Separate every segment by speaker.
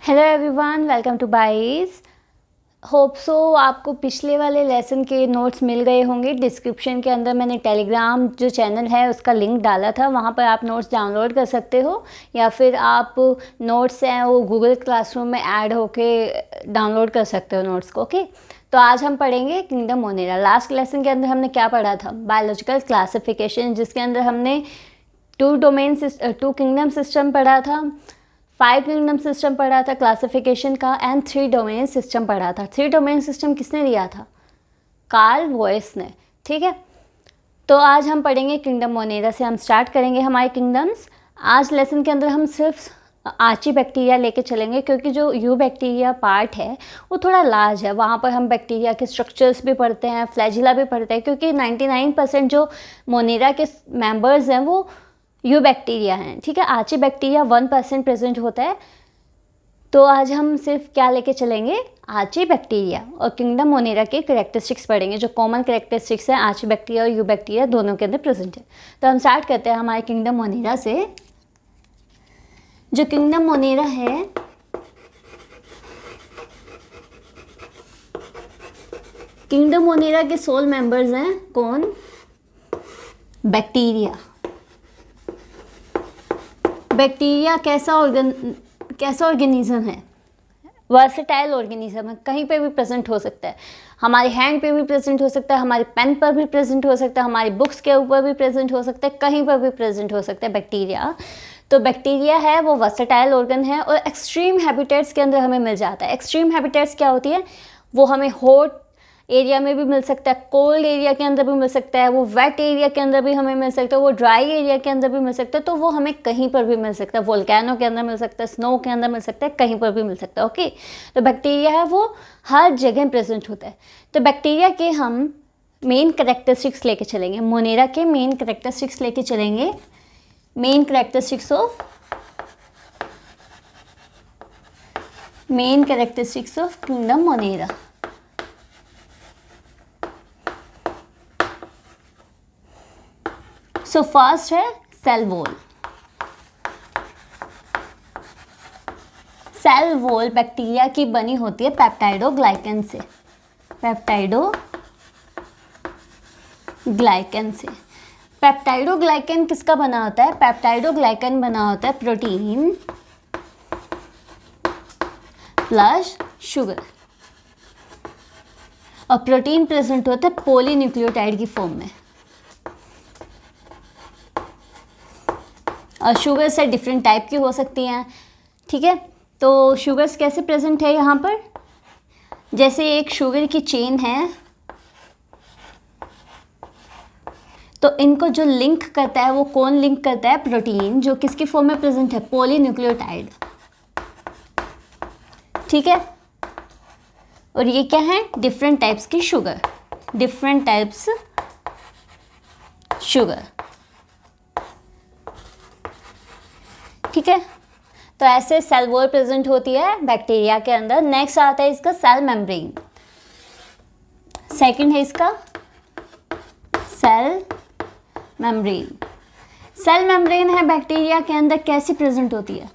Speaker 1: Hello everyone, welcome to बाइस। Hope so आपको पिछले वाले लेसन के नोट्स मिल गए होंगे। डिस्क्रिप्शन के अंदर मैंने टेलीग्राम जो चैनल है उसका लिंक डाला था, वहाँ पर आप नोट्स डाउनलोड कर सकते हो या फिर आप नोट्स हैं वो गूगल क्लासरूम में ऐड होके डाउनलोड कर सकते हो नोट्स को। ओके, तो आज हम पढ़ेंगे किंगडम मोनेरा। लास्ट लेसन के अंदर हमने क्या पढ़ा था? बायोलॉजिकल क्लासिफिकेशन, जिसके अंदर हमने टू किंगडम सिस्टम पढ़ा था, 5 किंगडम सिस्टम पढ़ा था क्लासिफिकेशन का, एंड 3 डोमेन सिस्टम पढ़ा था। 3 डोमेन सिस्टम किसने दिया था? कार्ल वॉयस ने। ठीक है, तो आज हम पढ़ेंगे किंगडम मोनेरा से। हम स्टार्ट करेंगे हमारे किंगडम्स। आज लेसन के अंदर हम सिर्फ आर्ची बैक्टीरिया लेके चलेंगे, क्योंकि जो यू बैक्टीरिया पार्ट है वो थोड़ा लार्ज है। वहाँ पर हम बैक्टीरिया के स्ट्रक्चर्स भी पढ़ते हैं, फ्लैजिला भी पढ़ते हैं, क्योंकि 99% जो मोनेरा के मेंबर्स हैं वो यू बैक्टीरिया हैं। ठीक है, आर्ची बैक्टीरिया 1% प्रेजेंट होता है। तो आज हम सिर्फ क्या लेके चलेंगे? आर्ची बैक्टीरिया और किंगडम मोनेरा के कैरेक्टरिस्टिक्स पढ़ेंगे, जो कॉमन कैरेक्टरिस्टिक्स हैं आर्ची बैक्टीरिया और यू बैक्टीरिया दोनों के अंदर प्रेजेंट है। तो हम स्टार्ट करते हैं हमारे किंगडम मोनेरा से। जो किंगडम मोनेरा है किंगडम मोनेरा के सोल मेंबर्स हैं कौन? बैक्टीरिया। बैक्टीरिया कैसा ऑर्गेनिज्म है? वर्सेटाइल ऑर्गेनिज्म है, कहीं पे भी प्रेजेंट हो सकता है। हमारे हैंड पे भी प्रेजेंट हो सकता है, हमारे पेन पर भी प्रेजेंट हो सकता है, हमारी बुक्स के ऊपर भी प्रेजेंट हो सकता है, कहीं पर भी प्रेजेंट हो सकता है बैक्टीरिया। तो बैक्टीरिया है वो वर्सेटाइल ऑर्गन है और एक्सट्रीम हैबिटेट्स के अंदर हमें मिल जाता है। एक्सट्रीम हैबिटेट्स क्या होती है? वो हमें हॉट एरिया में भी मिल सकता है, कोल्ड एरिया के अंदर भी मिल सकता है, वो वेट एरिया के अंदर भी हमें मिल सकता है, वो ड्राई एरिया के अंदर भी मिल सकता है। तो वो हमें कहीं पर भी मिल सकता है, वोल्केनो के अंदर मिल सकता है, स्नो के अंदर मिल सकता है, कहीं पर भी मिल सकता है। ओके, तो बैक्टीरिया है वो हर जगह प्रेजेंट होता है। तो बैक्टीरिया के हम मेन करेक्टरिस्टिक्स लेके चलेंगे, मोनेरा के मेन करेक्टरिस्टिक्स लेके चलेंगे। Main characteristics of kingdom Monera. So first है cell wall. Cell wall bacteria की बनी होती है पेप्टाइडोग्लाइकन से। पेप्टाइडोग्लाइकन किसका बना होता है? पेप्टाइडोग्लाइकन बना होता है प्रोटीन प्लस शुगर, और प्रोटीन प्रेजेंट होता है पॉलीन्यूक्लियोटाइड की फॉर्म में, और शुगर से डिफरेंट टाइप की हो सकती हैं। ठीक है, तो शुगर्स कैसे प्रेजेंट है यहाँ पर? जैसे एक शुगर की चेन है, तो इनको जो लिंक करता है वो कौन लिंक करता है? प्रोटीन, जो किसकी फॉर्म में प्रेजेंट है? पॉलीन्यूक्लियोटाइड। ठीक है, और ये क्या है? डिफरेंट टाइप्स की शुगर, डिफरेंट टाइप्स शुगर। ठीक है, तो ऐसे सेल वॉल प्रेजेंट होती है बैक्टीरिया के अंदर। नेक्स्ट आता है इसका सेल मेम्ब्रेन। सेकंड है इसका सेल मेम्ब्रेन। सेल मेम्ब्रेन है बैक्टीरिया के अंदर, कैसी प्रेजेंट होती है?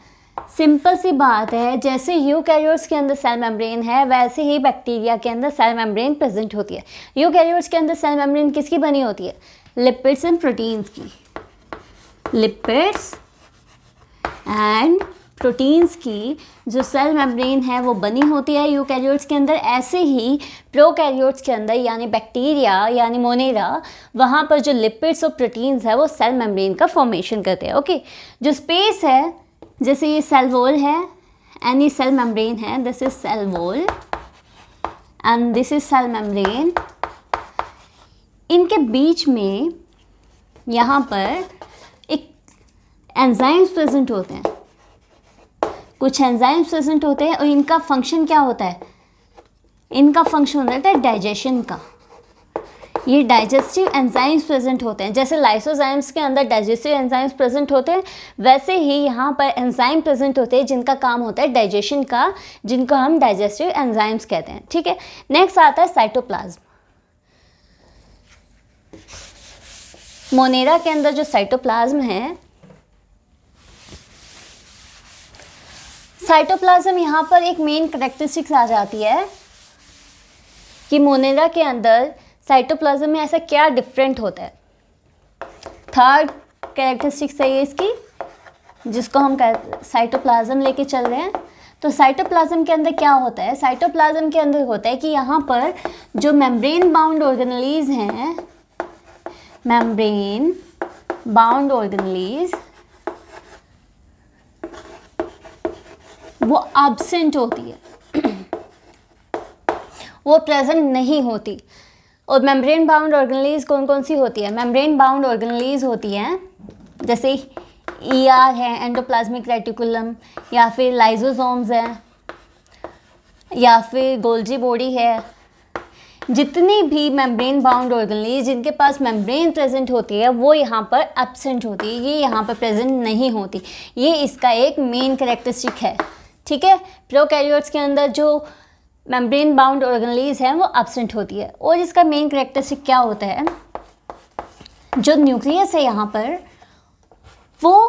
Speaker 1: सिंपल सी बात है, जैसे यूकैरियोट्स के अंदर सेल मेम्ब्रेन है वैसे ही बैक्टीरिया के अंदर सेल मेम्ब्रेन प्रेजेंट होती है। यूकैरियोट्स के अंदर सेल मेम्ब्रेन किसकी बनी होती है? लिपिड्स एंड प्रोटीन्स की। लिपिड्स एंड प्रोटीन्स की जो सेल मेम्ब्रेन है वो बनी होती है यूकैरियोट्स के अंदर। ऐसे ही प्रोकैरियोट्स के अंदर यानी बैक्टीरिया यानी मोनेरा, वहाँ पर जो लिपिड्स और प्रोटीन्स है वो सेल मेम्ब्रेन का फॉर्मेशन करते हैं। ओके, जो स्पेस है, जैसे ये सेल वॉल है एंड ये सेल मेम्ब्रेन है, this is cell wall and this is cell membrane. इनके बीच में यहाँ पर एक एंजाइम्स प्रेजेंट होते हैं, कुछ एंजाइम्स प्रेजेंट होते हैं, और इनका फंक्शन क्या होता है? इनका फंक्शन होता है डाइजेशन का। ये डाइजेस्टिव एंजाइम्स प्रेजेंट होते हैं। जैसे लाइसोजाइम्स के अंदर डाइजेस्टिव एंजाइम्स प्रेजेंट होते हैं, वैसे ही यहाँ पर एंजाइम प्रेजेंट होते हैं जिनका काम होता है डाइजेशन का, जिनको हम डाइजेस्टिव एंजाइम्स कहते हैं। ठीक है, नेक्स्ट आता है साइटोप्लाज्म। मोनेरा के अंदर जो साइटोप्लाज्म है, साइटोप्लाज्म यहाँ पर एक मेन करेक्टरिस्टिक्स आ जाती है कि मोनेरा के अंदर साइटोप्लाज्म में ऐसा क्या डिफरेंट होता है। थर्ड कैरेक्टरिस्टिक्स है ये इसकी, जिसको हम साइटोप्लाज्म लेके चल रहे हैं। तो साइटोप्लाज्म के अंदर क्या होता है, साइटोप्लाज्म के अंदर होता है कि यहाँ पर जो मेम्ब्रेन बाउंड ऑर्गेनेलीज हैं, मेम्ब्रेन बाउंड ऑर्गेनेलीज वो एब्सेंट होती है, वो प्रेजेंट नहीं होती। और मेम्ब्रेन बाउंड ऑर्गेनेलीज कौन कौन सी होती है, मेम्ब्रेन बाउंड ऑर्गेनेलीज होती हैं जैसे ER है, एंडोप्लाज्मिक रेटिकुलम, या फिर लाइजोसोम्स हैं, या फिर गोल्जी बॉडी है। जितनी भी मेम्ब्रेन बाउंड ऑर्गेनेलीज जिनके पास मेम्ब्रेन प्रेजेंट होती है वो यहाँ पर एब्सेंट होती है, ये यहाँ पर प्रेजेंट नहीं होती। ये इसका एक मेन कैरेक्टरिस्टिक है, ठीक है। प्रोकैरियोट्स के अंदर जो मेम्ब्रेन बाउंड ऑर्गेनेलीज हैं वो एब्सेंट होती है। और इसका मेन कैरेक्टरिस्टिक क्या होता है, जो न्यूक्लियस है यहाँ पर वो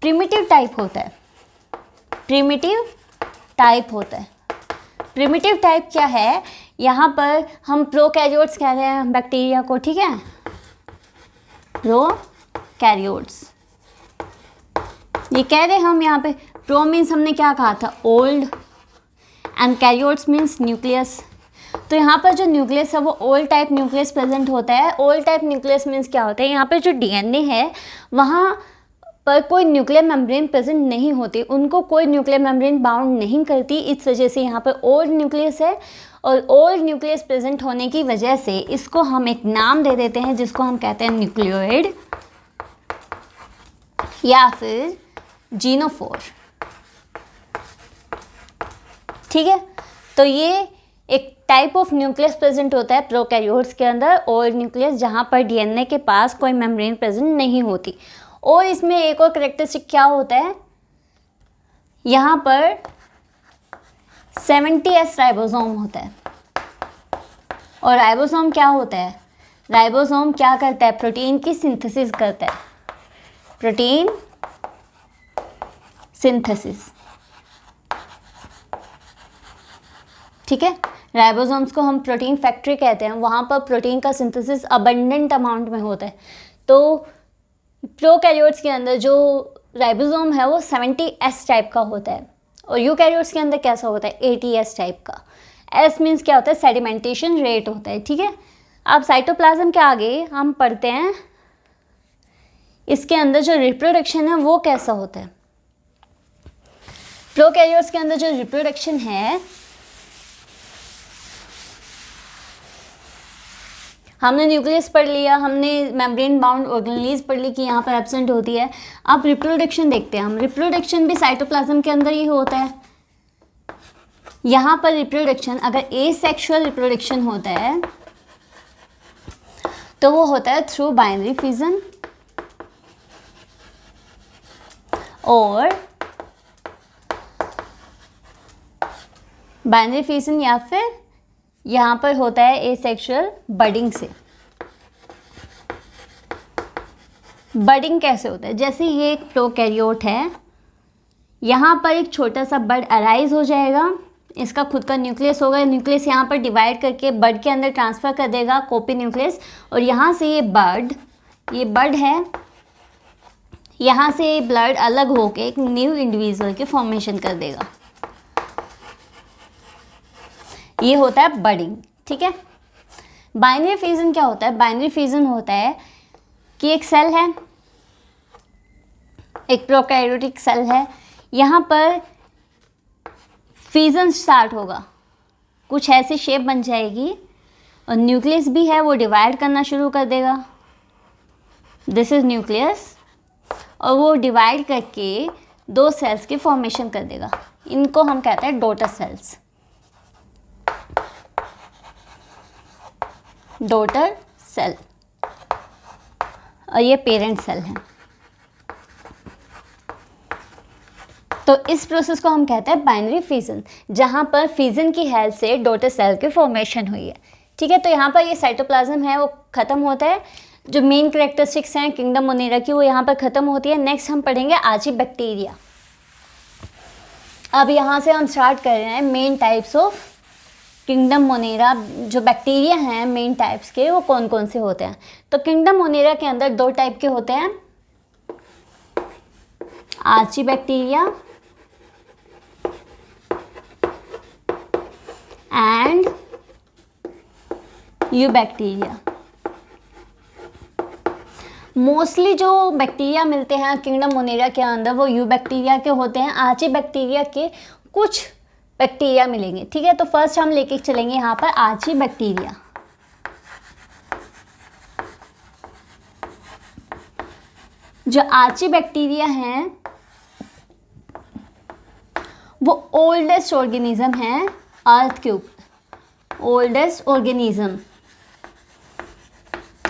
Speaker 1: प्रिमिटिव टाइप होता है, प्रिमिटिव टाइप होता है। प्रिमिटिव टाइप क्या है, यहाँ पर हम प्रोकैरियोट्स कह रहे हैं बैक्टीरिया को, ठीक है, प्रोकैरियोट्स ये कह रहे हैं हम यहाँ पे। प्रो मीन्स हमने क्या कहा था, old, and karyotes means nucleus. तो यहाँ पर जो न्यूक्लियस है वो ओल्ड टाइप न्यूक्लियस प्रेजेंट होता है। ओल्ड टाइप न्यूक्लियस मीन्स क्या होता है, यहाँ पर जो DNA है वहाँ पर कोई न्यूक्लियर मेम्ब्रेन प्रेजेंट नहीं होती, उनको कोई न्यूक्लियर मेम्ब्रेन बाउंड नहीं करती, इस वजह से यहाँ पर ओल्ड न्यूक्लियस है। और ओल्ड न्यूक्लियस प्रेजेंट होने की वजह से इसको हम एक नाम दे देते हैं जिसको हम कहते हैं न्यूक्लियोइड या फिर जीनोफोर, ठीक है। तो ये एक टाइप ऑफ न्यूक्लियस प्रेजेंट होता है प्रोकैरियोट्स के अंदर, ओल्ड न्यूक्लियस, जहाँ पर DNA के पास कोई मेम्ब्रेन प्रेजेंट नहीं होती। और इसमें एक और करेक्टरिस्टिक क्या होता है, यहाँ पर 70S राइबोसोम होता है। और राइबोसोम क्या होता है, राइबोसोम क्या करता है, प्रोटीन की सिंथेसिस करता है, प्रोटीन सिंथेसिस, ठीक है। राइबोसोम्स को हम प्रोटीन फैक्ट्री कहते हैं, वहाँ पर प्रोटीन का सिंथेसिस अबंडेंट अमाउंट में होता है। तो प्रोकैरियोट्स के अंदर जो राइबोसोम है वो 70S टाइप का होता है, और यूकैरियोट्स के अंदर कैसा होता है, 80S टाइप का। S मीन्स क्या होता है, सेडिमेंटेशन रेट होता है, ठीक है। अब साइटोप्लाज्म के आगे हम पढ़ते हैं इसके अंदर जो रिप्रोडक्शन है वो कैसा होता है। प्रोकैरियोट्स के अंदर जो रिप्रोडक्शन है, हमने न्यूक्लियस पढ़ लिया, हमने मेम्ब्रेन बाउंड ऑर्गेनेलीज पढ़ ली कि यहाँ पर एब्सेंट होती है। अब रिप्रोडक्शन देखते हैं हम। रिप्रोडक्शन भी साइटोप्लाज्म के अंदर ही होता है। यहाँ पर रिप्रोडक्शन अगर एसेक्सुअल रिप्रोडक्शन होता है तो वो होता है थ्रू बाइनरी फिजन, और बाइनरी फिजन या फिर यहाँ पर होता है एसेक्सुअल बडिंग से। बडिंग कैसे होता है, जैसे ये एक प्रोकैरियोट है, यहाँ पर एक छोटा सा बड अराइज हो जाएगा, इसका खुद का न्यूक्लियस होगा, न्यूक्लियस यहाँ पर डिवाइड करके बड के अंदर ट्रांसफ़र कर देगा कॉपी न्यूक्लियस, और यहाँ से ये बड है, यहाँ से ये ब्लड अलग होके एक न्यू इंडिविजुअल के फॉर्मेशन कर देगा। ये होता है बडिंग, ठीक है। बाइनरी फिजन क्या होता है, बाइनरी फिजन होता है कि एक सेल है, एक प्रोकैरियोटिक सेल है, यहाँ पर फिजन स्टार्ट होगा, कुछ ऐसी शेप बन जाएगी और न्यूक्लियस भी है वो डिवाइड करना शुरू कर देगा, दिस इज न्यूक्लियस, और वो डिवाइड करके दो सेल्स की फॉर्मेशन कर देगा, इनको हम कहते हैं डॉटर सेल्स, डॉटर सेल, और ये पेरेंट सेल है। तो इस प्रोसेस को हम कहते हैं बाइनरी फिजन, जहाँ पर फिजन की हेल्प से डॉटर सेल की फॉर्मेशन हुई है, ठीक है। तो यहाँ पर ये साइटोप्लाज्म है वो ख़त्म होता है, जो मेन कैरेक्टरिस्टिक्स हैं किंगडम मोनेरा की वो यहाँ पर ख़त्म होती है। नेक्स्ट हम पढ़ेंगे आर्ची बैक्टीरिया। अब यहाँ से हम स्टार्ट कर रहे हैं main types of kingdom Monera. जो बैक्टीरिया हैं मेन टाइप्स के वो कौन कौन से होते हैं। तो किंगडम मोनेरा के अंदर 2 टाइप के होते हैं, archaebacteria and eubacteria. Mostly जो बैक्टीरिया मिलते हैं किंगडम मोनेरा के अंदर वो यू बैक्टीरिया के होते हैं। आर्ची बैक्टीरिया के कुछ बैक्टीरिया मिलेंगे, ठीक है। तो फर्स्ट हम लेके चलेंगे यहाँ पर आर्ची बैक्टीरिया। जो आर्ची बैक्टीरिया हैं वो ओल्डेस्ट ऑर्गेनिज्म है अर्थ के ऊपर। ओल्डेस्ट ऑर्गेनिज्म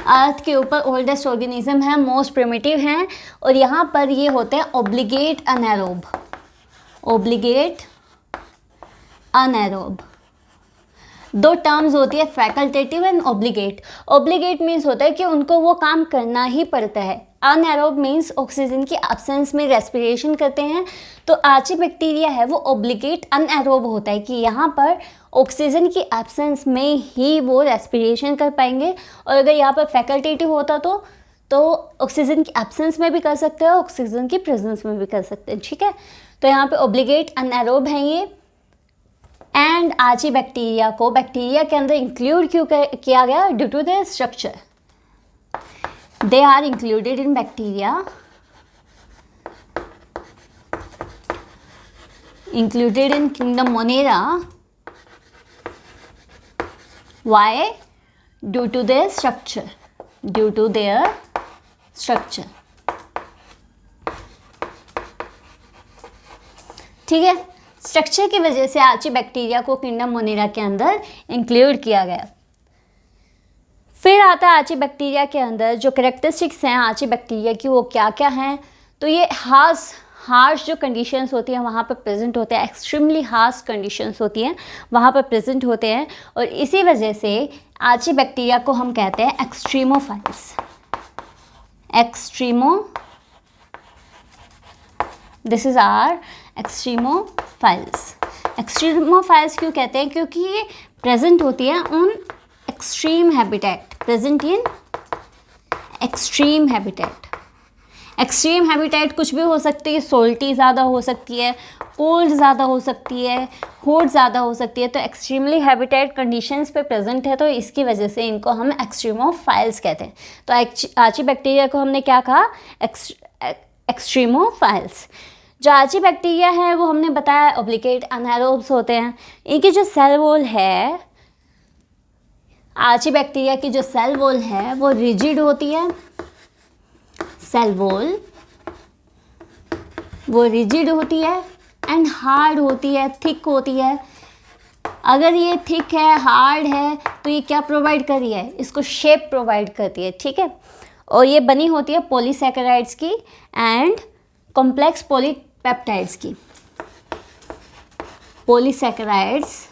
Speaker 1: अर्थ के ऊपर ओल्डेस्ट ऑर्गेनिज्म है, मोस्ट प्रिमिटिव हैं। और यहाँ पर ये होते हैं ऑब्लिगेट अनएरोब। ऑब्लिगेट अनएरोब 2 टर्म्स होती है, facultative and obligate. Obligate means होता है कि उनको वो काम करना ही पड़ता है। अनएरोब मीन्स ऑक्सीजन की एब्सेंस में रेस्पिरेशन करते हैं। तो आर्ची बैक्टीरिया है वो ऑब्लिगेट अनएरोब होता है कि यहाँ पर ऑक्सीजन की एब्सेंस में ही वो रेस्पिरेशन कर पाएंगे। और अगर यहाँ पर फैकल्टेटिव होता तो ऑक्सीजन की एब्सेंस में भी कर सकते हैं, ऑक्सीजन की प्रेजेंस में भी कर सकते हैं, ठीक है। तो यहाँ पे ऑब्लिगेट अनएरोब हैं ये। एंड आर्ची बैक्टीरिया को बैक्टीरिया के अंदर इंक्लूड क्यों किया गया? Due to their structure. They are included in bacteria, included in kingdom Monera. Why? Due to their structure. Due to their structure. ठीक है, स्ट्रक्चर की वजह से आर्ची बैक्टीरिया को किंगडम मोनेरा के अंदर इंक्लूड किया गया। फिर आता है आर्ची बैक्टीरिया के अंदर जो कैरेक्टरिस्टिक्स हैं आर्ची बैक्टीरिया की वो क्या क्या हैं। तो ये हार्श जो कंडीशंस होती हैं वहाँ पर प्रेजेंट होते हैं, एक्सट्रीमली हार्श कंडीशंस होती हैं वहाँ पर प्रेजेंट होते हैं। और इसी वजह से आर्ची बैक्टीरिया को हम कहते हैं extremophiles. This is are extremophiles. Extremophiles क्यों कहते हैं? क्योंकि ये प्रेजेंट होती है उन extreme habitat, present in extreme habitat. Extreme habitat कुछ भी हो सकती है, सोल्टी ज़्यादा हो सकती है, कोल्ड ज़्यादा हो सकती है, हॉट ज़्यादा हो सकती है। तो एक्सट्रीमली हैबिटेट कंडीशंस पे प्रेजेंट है, तो इसकी वजह से इनको हम एक्सट्रीमोफाइल्स कहते हैं। तो आर्ची बैक्टीरिया को हमने क्या कहा? एक्सट्रीमोफाइल्स। जो आर्ची बैक्टीरिया है वो हमने बताया ऑब्लिगेट अनएरोब्स होते हैं। इनकी जो सेल वॉल है, आर्ची बैक्टीरिया की जो सेल वॉल है वो रिजिड होती है। सेल वॉल वो रिजिड होती है एंड हार्ड होती है, थिक होती है। अगर ये थिक है, हार्ड है, तो ये क्या प्रोवाइड कर रही है? इसको शेप प्रोवाइड करती है, ठीक है। और ये बनी होती है पॉलीसैकेराइड्स की एंड कॉम्प्लेक्स पॉलीपेप्टाइड्स की। Polysaccharides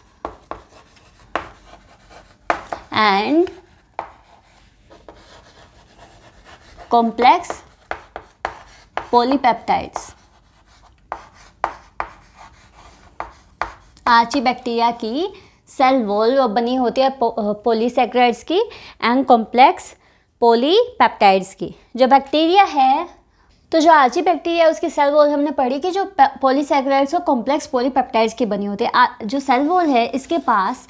Speaker 1: and complex polypeptides. Archaebacteria की सेल वॉल बनी होती है पॉलीसैकेराइड्स की एंड कॉम्प्लेक्स पॉलीपेप्टाइड्स की। जो बैक्टीरिया है, तो जो आर्ची बैक्टीरिया है उसकी सेल वॉल हमने पढ़ी कि जो पॉलीसैकेराइड्स और कॉम्प्लेक्स पॉलीपेप्टाइड्स की बनी होती है। जो सेल वॉल है इसके पास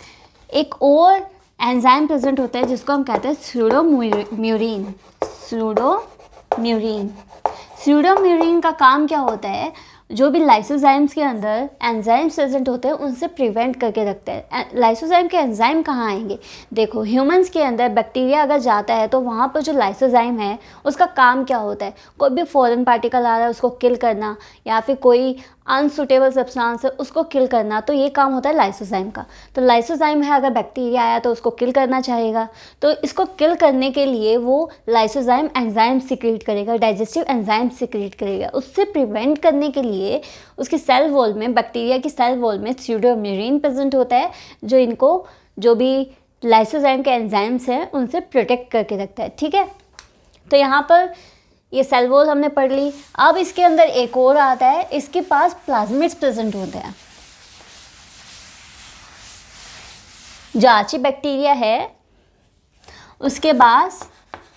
Speaker 1: एक और एंजाइम प्रेजेंट होता है जिसको हम कहते हैं स्यूडोम्यूरिन। स्यूडोम्यूरिन का काम क्या होता है? जो भी लाइसोजाइम्स के अंदर एंजाइम्स प्रेजेंट होते हैं उनसे प्रिवेंट करके रखते हैं। लाइसोजाइम के एंजाइम कहाँ आएंगे? देखो, ह्यूमंस के अंदर बैक्टीरिया अगर जाता है तो वहाँ पर जो लाइसोजाइम है उसका काम क्या होता है? कोई भी फॉरेन पार्टिकल आ रहा है उसको किल करना, या फिर कोई अनसुटेबल सब्सटेंस है उसको किल करना, तो ये काम होता है लाइसोजाइम का। तो लाइसोजाइम है, अगर बैक्टीरिया आया तो उसको किल करना चाहेगा, तो इसको किल करने के लिए वो लाइसोजाइम एंजाइम सिक्रीट करेगा, डाइजेस्टिव एंजाइम सिक्रीट करेगा। उससे प्रिवेंट करने के लिए उसकी सेल वॉल में, बैक्टीरिया की सेल वॉल में स्यूडोम्यूरिन प्रेजेंट होता है जो इनको, जो भी लाइसोजाइम के एंजाइम्स हैं उनसे प्रोटेक्ट करके रखता है, ठीक है। तो यहाँ पर ये सेल वॉल हमने पढ़ ली। अब इसके अंदर एक और आता है, इसके पास प्लाज्मिड्स प्रेजेंट होते हैं। जो आर्चीबैक्टीरिया है उसके पास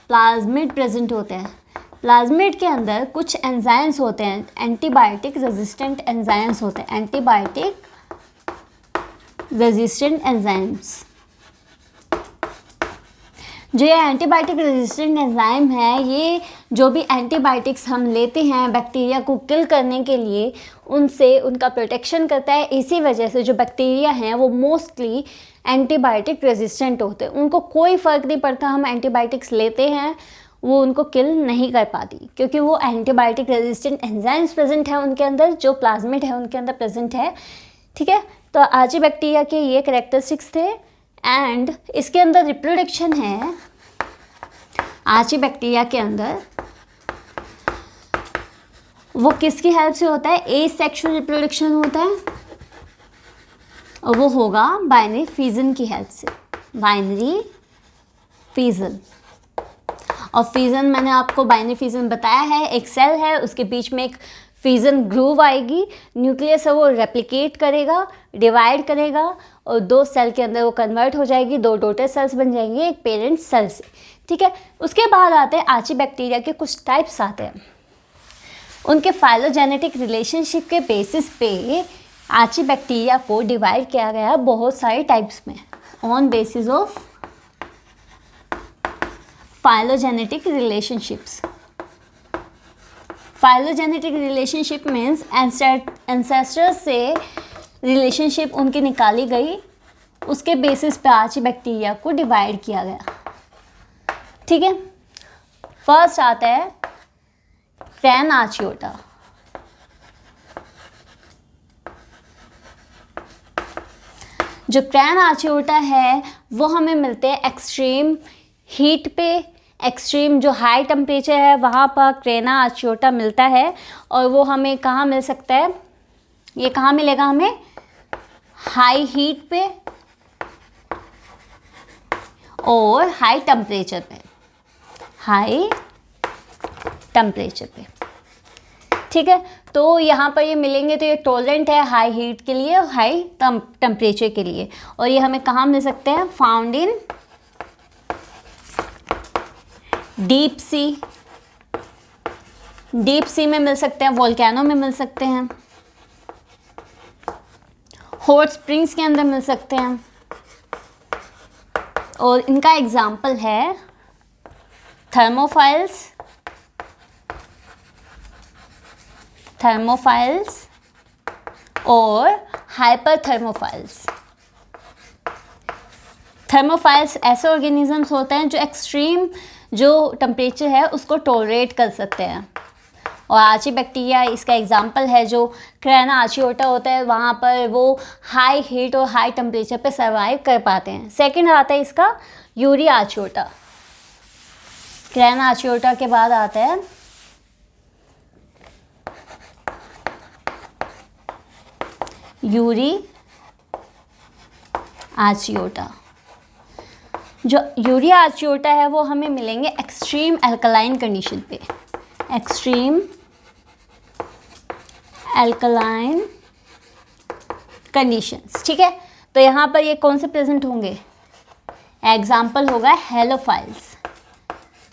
Speaker 1: प्लाज्मिड प्रेजेंट होते हैं। प्लाज्मिड के अंदर कुछ एंजाइम्स होते हैं, एंटीबायोटिक रेजिस्टेंट एंजाइम्स होते हैं, एंटीबायोटिक रेजिस्टेंट एंजाइम्स। जो ये एंटीबायोटिक रेजिस्टेंट एंजाइम है, ये जो भी एंटीबायोटिक्स हम लेते हैं बैक्टीरिया को किल करने के लिए, उनसे उनका प्रोटेक्शन करता है। इसी वजह से जो बैक्टीरिया हैं वो मोस्टली एंटीबायोटिक रेजिस्टेंट होते हैं। उनको कोई फ़र्क नहीं पड़ता हम एंटीबायोटिक्स लेते हैं, वो उनको किल नहीं कर पाती, क्योंकि वो एंटीबायोटिक रेजिस्टेंट एंजाइम्स प्रेजेंट है उनके अंदर, जो प्लाज्मिड है उनके अंदर प्रेजेंट है। ठीक है, तो आर्चीबैक्टीरिया के ये कैरेक्टरिस्टिक्स थे। एंड इसके अंदर रिप्रोडक्शन है, आर्चीबैक्टीरिया के अंदर वो किसकी हेल्प से होता है? एसेक्सुअल रिप्रोडक्शन होता है, और वो होगा बाइनरी फिजन की हेल्प से, बाइनरी फिजन। और फिजन मैंने आपको बाइनरी फिजन बताया है, एक सेल है उसके बीच में एक फिजन ग्रूव आएगी, न्यूक्लियस है वो रेप्लिकेट करेगा, डिवाइड करेगा, और दो सेल के अंदर वो कन्वर्ट हो जाएगी, दो डॉटर सेल्स बन जाएंगे एक पेरेंट सेल से। ठीक है, उसके बाद आते हैं आर्चीबैक्टीरिया के कुछ टाइप्स आते हैं। उनके फाइलोजेनेटिक रिलेशनशिप के बेसिस पे आर्चीबैक्टीरिया को डिवाइड किया गया बहुत सारे टाइप्स में, on basis of phylogenetic relationships. Phylogenetic relationship means ancestors से रिलेशनशिप उनकी निकाली गई, उसके बेसिस पे आर्चीबैक्टीरिया को डिवाइड किया गया। ठीक है, फर्स्ट आता है क्रैन आर्चियोटा। जो क्रैन आर्चियोटा है वो हमें मिलते हैं एक्सट्रीम हीट पे, एक्सट्रीम जो हाई टेम्परेचर है वहाँ पर क्रैना आर्चियोटा मिलता है। और वो हमें कहाँ मिल सकता है? ये कहाँ मिलेगा हमें? हाई हीट पे और हाई टेम्परेचर पे, हाई टेम्परेचर पे। ठीक है, तो यहाँ पर ये मिलेंगे, तो ये टॉलरेंट है हाई हीट के लिए और हाई टेम्परेचर के लिए। और ये हमें कहाँ मिल सकते हैं? Found in deep sea, deep sea में मिल सकते हैं, वोल्केनो में मिल सकते हैं, हॉट स्प्रिंग्स के अंदर मिल सकते हैं। और इनका एग्जाम्पल है थर्मोफाइल्स, थर्मोफाइल्स और हाइपर थर्मोफाइल्स। थर्मोफाइल्स ऐसे ऑर्गेनिजम्स होते हैं जो एक्सट्रीम जो टेम्परेचर है उसको टॉलरेट कर सकते हैं। और आर्चीबैक्टीरिया इसका एग्जाम्पल है। जो क्रैना आर्चियोटा होता है वहाँ पर वो हाई हीट और हाई टेम्परेचर पे सर्वाइव कर पाते हैं। सेकंड आता है इसका यूरी आर्चियोटा। क्रैना आर्चियोटा के बाद आता है यूरी आर्चियोटा। जो यूरी आर्चियोटा है वो हमें मिलेंगे एक्सट्रीम एल्कलाइन कंडीशन पे, एक्सट्रीम एल्कलाइन कंडीशंस। ठीक है, तो यहाँ पर ये कौन से प्रेजेंट होंगे? एग्जाम्पल होगा हेलोफाइल्स।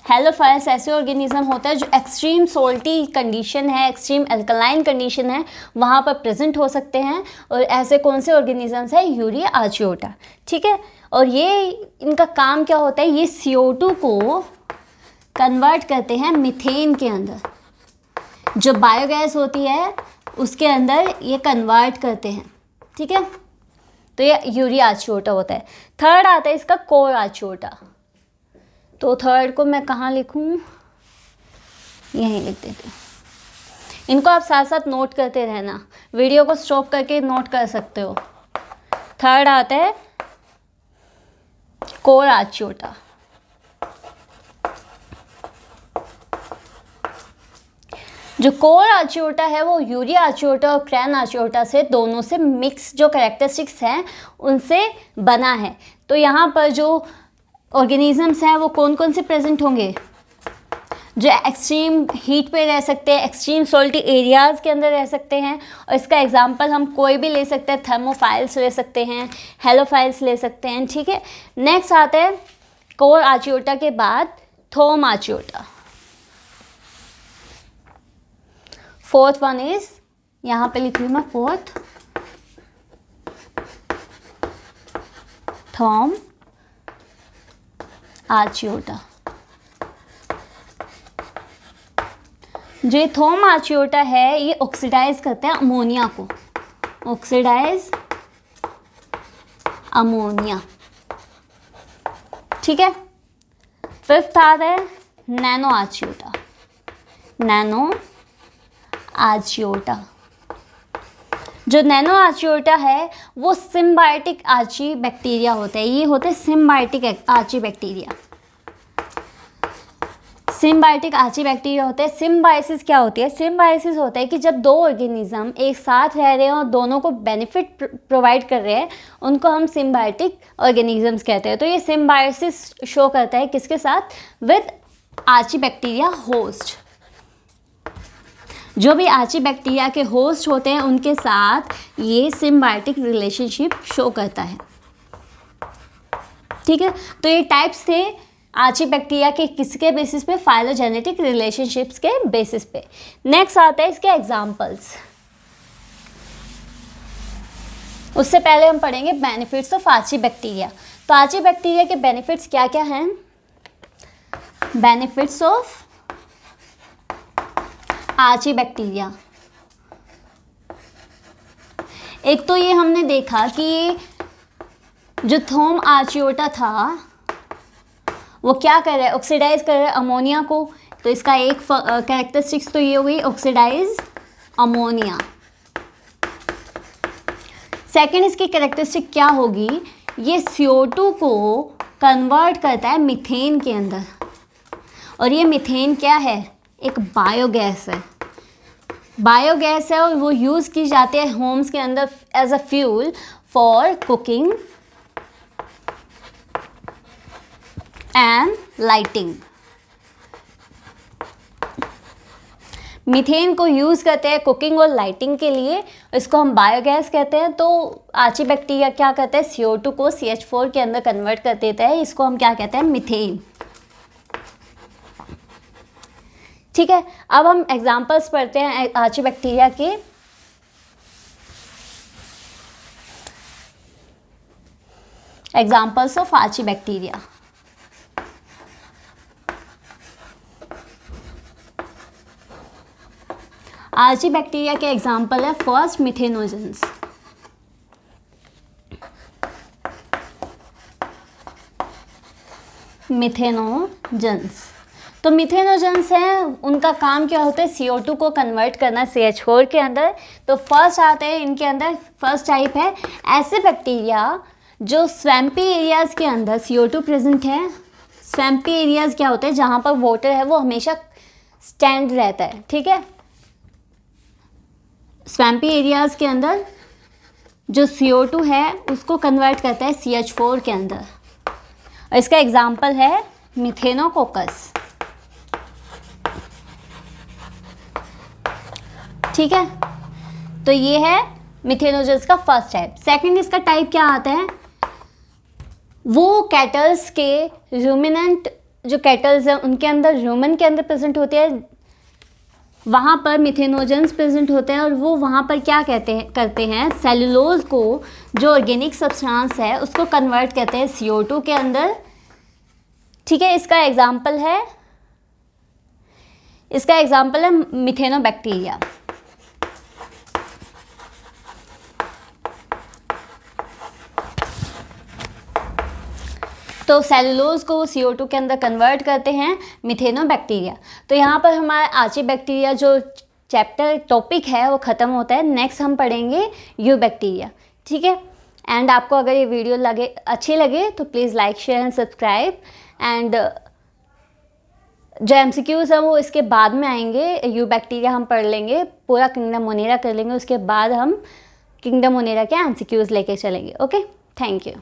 Speaker 1: हेलोफाइल्स ऐसे ऑर्गेनिज्म होता है जो एक्सट्रीम सोल्टी कंडीशन है, एक्सट्रीम एल्कलाइन कंडीशन है, वहाँ पर प्रेजेंट हो सकते हैं। और ऐसे कौन से ऑर्गेनिजम्स हैं? यूरी आर्चियोटा। ठीक है, और ये इनका काम क्या होता है? ये CO2 को कन्वर्ट करते हैं मीथेन के अंदर, जो बायोगैस होती है उसके अंदर ये कन्वर्ट करते हैं। ठीक है, तो ये यूरी आर्चियोटा होता है। थर्ड आता है इसका कोर आर्चियोटा। तो थर्ड को मैं कहाँ लिखूँ? यहीं लिख देती हूँ। इनको आप साथ साथ नोट करते रहना, वीडियो को स्टॉप करके नोट कर सकते हो। थर्ड आता है कोर आर्चियोटा। जो कोर आर्चियोटा है वो यूरी आर्चियोटा और क्रैन आर्चियोटा से दोनों से मिक्स जो कैरेक्टरिस्टिक्स हैं उनसे बना है। तो यहाँ पर जो ऑर्गेनिजम्स हैं वो कौन कौन से प्रेजेंट होंगे? जो एक्सट्रीम हीट पे रह सकते हैं, एक्सट्रीम सोल्टी एरियाज़ के अंदर रह सकते हैं। और इसका एग्जांपल हम कोई भी ले सकते हैं, थर्मोफाइल्स ले सकते हैं, हेलोफाइल्स ले सकते हैं, ठीक है। नेक्स्ट आता है कोर आर्चियोटा के बाद थोम आर्चियोटा। फोर्थ वन इज, यहाँ पे लिख लूँ मैं फोर्थ, थोम आर्चियोटा। जो थोम आर्चियोटा है ये ऑक्सीडाइज करते हैं अमोनिया को, ऑक्सीडाइज अमोनिया, ठीक है। फिफ्थ आता है नैनो आर्चियोटा, नैनो आर्चियोटा। जो नैनो आर्चियोटा है वो सिम्बायोटिक आर्ची बैक्टीरिया होता है, ये होते हैं symbiotic archaebacteria, symbiotic archaebacteria होते हैं। सिम्बायोसिस क्या होती है? सिम्बायोसिस होता है कि जब दो ऑर्गेनिज्म एक साथ रह रहे हैं और दोनों को बेनिफिट प्रोवाइड कर रहे हैं, उनको हम सिम्बायोटिक ऑर्गेनिजम्स कहते हैं। तो ये सिम्बायोसिस शो करता है किसके साथ? With archaebacteria host. जो भी आर्ची बैक्टीरिया के होस्ट होते हैं उनके साथ ये सिम्बायोटिक रिलेशनशिप शो करता है, ठीक है। तो ये टाइप्स थे आर्ची बैक्टीरिया के किसके बेसिस पे? फाइलोजेनेटिक रिलेशनशिप्स के बेसिस पे। नेक्स्ट आता है इसके एग्जांपल्स। उससे पहले हम पढ़ेंगे बेनिफिट्स ऑफ आर्ची बैक्टीरिया। तो आर्ची बैक्टीरिया के बेनिफिट्स क्या क्या हैं? बेनिफिट्स ऑफ आर्ची बैक्टीरिया, एक तो ये हमने देखा कि जो थोम आर्चियोटा था वो क्या कर रहा है? ऑक्सीडाइज कर रहा है अमोनिया को। तो इसका एक कैरेक्टरिस्टिक्स तो ये हुई, ऑक्सीडाइज अमोनिया। सेकंड इसकी कैरेक्टरिस्टिक क्या होगी? ये CO2 को कन्वर्ट करता है मीथेन के अंदर। और ये मीथेन क्या है? एक बायोगैस है, बायोगैस है और वो यूज़ की जाती है होम्स के अंदर as a fuel for cooking and lighting. Methane को यूज़ करते हैं कुकिंग और लाइटिंग के लिए, इसको हम बायोगैस कहते हैं। तो आर्ची बैक्टीरिया क्या करते हैं? CO2 को CH4 के अंदर कन्वर्ट कर देता है, इसको हम क्या कहते हैं? मीथेन, ठीक है। अब हम एग्जांपल्स पढ़ते हैं आर्ची बैक्टीरिया के। Examples of archaebacteria. Archaebacteria के एग्जाम्पल है फर्स्ट मिथेनोजेंस। मिथेनोजेंस, तो मिथेनोजेंस हैं, उनका काम क्या होता है? CO2 को कन्वर्ट करना CH4 के अंदर। तो फर्स्ट आते हैं इनके अंदर, फर्स्ट टाइप है ऐसे बैक्टीरिया जो स्वैम्पी एरियाज़ के अंदर CO2 प्रेजेंट है। स्वैम्पी एरियाज़ क्या होते हैं? जहाँ पर वाटर है वो हमेशा स्टैंड रहता है, ठीक है। स्वैम्पी एरियाज़ के अंदर जो CO2 है उसको कन्वर्ट करता है CH4 के अंदर। और इसका एग्जाम्पल है मिथेनोकोकस, ठीक है। तो ये है मिथेनोजेंस का फर्स्ट टाइप। सेकंड इसका टाइप क्या आता है? वो कैटल्स के रूमिनेंट, जो कैटल्स हैं उनके अंदर रूमन के अंदर प्रेजेंट होते हैं, वहाँ पर मिथेनोजेंस प्रेजेंट होते हैं। और वो वहाँ पर क्या करते हैं? सेलुलोज को, जो ऑर्गेनिक सब्सटेंस है, उसको कन्वर्ट करते हैं CO2 के अंदर, ठीक है। इसका एग्जाम्पल है मिथेनोबैक्टीरिया। तो सेलुलोज को CO2 के अंदर कन्वर्ट करते हैं मिथेनोबैक्टीरिया। तो यहाँ पर हमारा आर्ची बैक्टीरिया जो चैप्टर टॉपिक है वो ख़त्म होता है। नेक्स्ट हम पढ़ेंगे यूबैक्टीरिया, ठीक है। एंड आपको अगर ये वीडियो अच्छी लगे तो please like, share and subscribe. And जो MCQs हैं वो इसके बाद में आएंगे। यूबैक्टीरिया हम पढ़ लेंगे, पूरा किंगडम मोनेरा कर लेंगे, उसके बाद हम किंगडम मोनेरा के MCQs लेके चलेंगे। Okay, thank you.